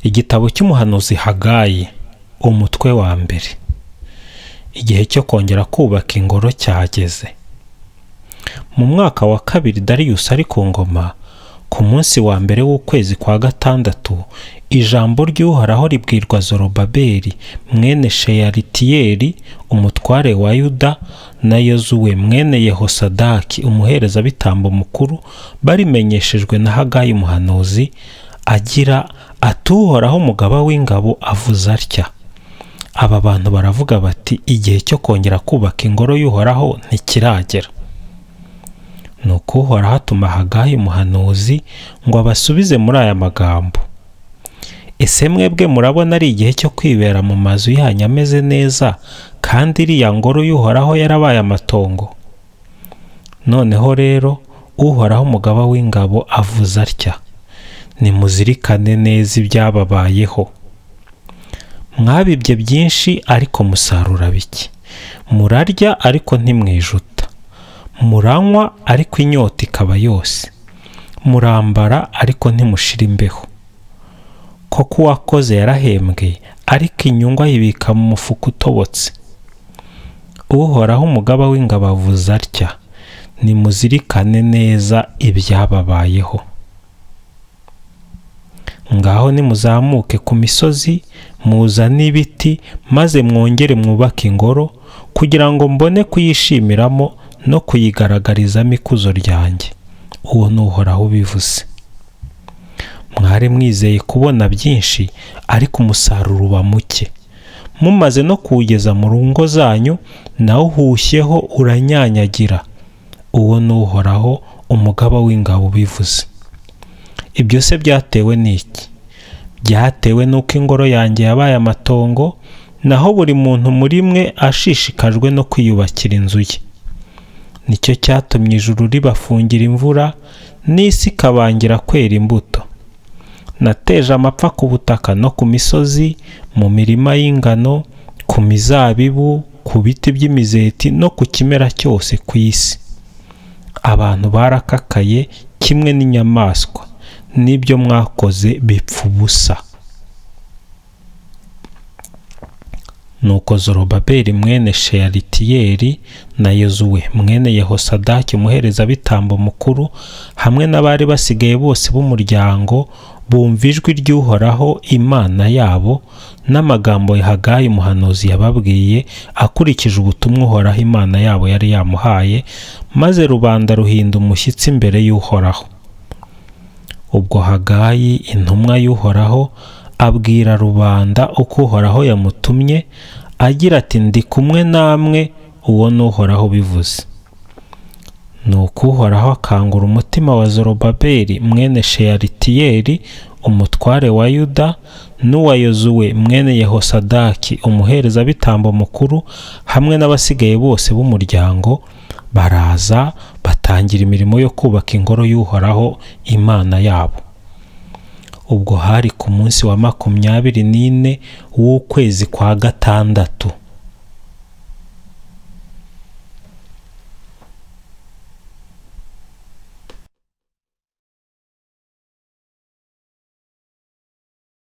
Igitabo cy'umuhanuzi Hagayi, umutwe wa mbere. Igihe cyo kongera kubaka ingoro cyageze. Mu mwaka wa 2 Dariyusi ari ku ngoma, ku munsi wa mbere w'ukwezi kwa 6, ijambo ry'Uhoraho ribwirwa Zorobabeli mwene Sheyalitiyeli umutware wa Yuda na Yozuwe mwene Yehosadaki umuherezabitambo mukuru, barimenyeshejwe na Hagayi umuhanuzi, agira ati Uhoraho umugaba w'ingabo avuze atya: aba bantu baravuga bati, igihe cyo kongera kubaka ingoro y'Uhoraho ntikiragera. Nuko Uhoraho atuma Hagayi umuhanuzi ngo abasubize muri aya magambo: ese mwebwe murabona ari igihe cyo kwibera mu mazu yanyu ameze neza, kandi iriya ngoro y'Uhoraho yarabaye amatongo? Noneho rero Uhoraho umugaba w'ingabo avuze atya: nimuzirikane neza ibyababayeho. Mwabibye byinshi ariko musarura bike, murarya ariko ntimwijuta, muranywa ariko inyota ikaba yose, murambara ariko ntimushira imbeho. Koko uwakoze yarahembwe, ariko inyungu ayibika mu mufuka utobotse. Uhoraho umugaba w'ingabo avuze atya: nimuzirikane neza ibyababayeho. Ngaho nimuzamuke ku misozi, muzane ibiti, maze mwongere mwubake ingoro, kugira ngo mbone kuyishimiramo no kuyigaragarizamo ikuzo ryanjye. Uwo ni Uhoraho ubivuze. Mwari mwizeye kubona byinshi, ariko umusaruro uba muke. Mumaze no kuwugeza mu ngo zanyu, nawo uhushyeho uranyanyagira. Uwo ni Uhoraho umugaba w'ingabo ubivuze. Ibyo se byatewe n'iki? Byatewe n'uko ingoro yanjye yabaye amatongo, naho buri muntu muri mwe ashishikajwe no kwiyubakira inzu ye. Nicyo cyatumye ijuru ribafungira imvura, n'isi ikabangira kwera imbuto. Nateje amapfa ku butaka no ku misozi, mu mirima y'ingano, ku mizabibu, ku biti by'imizeti no ku kimera cyose ku isi. Abantu barakakaye kimwe n'inyamaswa, n'ibyo mwakoze bipfa ubusa. Nuko Zorobabeli mwene Sheyalitiyeli na Yozuwe mwene Yehosadaki umuherezabitambo mukuru, hamwe n'abari basigaye bose b'umuryango, bumva ijwi ry'Uhoraho Imana yabo, n'amagambo ya Hagayi umuhanuzi yababwiye akurikije ubutumwa Uhoraho Imana yabo yari yamuhaye, maze rubanda ruhinda umushyitsi imbere y'Uhoraho. Ubwo Hagayi intumwa y'Uhoraho abwira rubanda uko Uhoraho yamutumye, agira ati: ndi kumwe namwe. Uwo ni Uhoraho ubivuze. Nuko Uhoraho akangura umutima wa Zorobabeli mwene Sheyalitiyeli umutware wa Yuda, n'uwa Yozuwe mwene Yehosadaki umuherezabitambo mukuru, hamwe n'abasigaye bose b'umuryango, baraza batangira imirimo yo kubaka ingoro y'Uhoraho Imana yabo. Ubwo hari ku munsi wa 24 w'ukwezi kwa 6.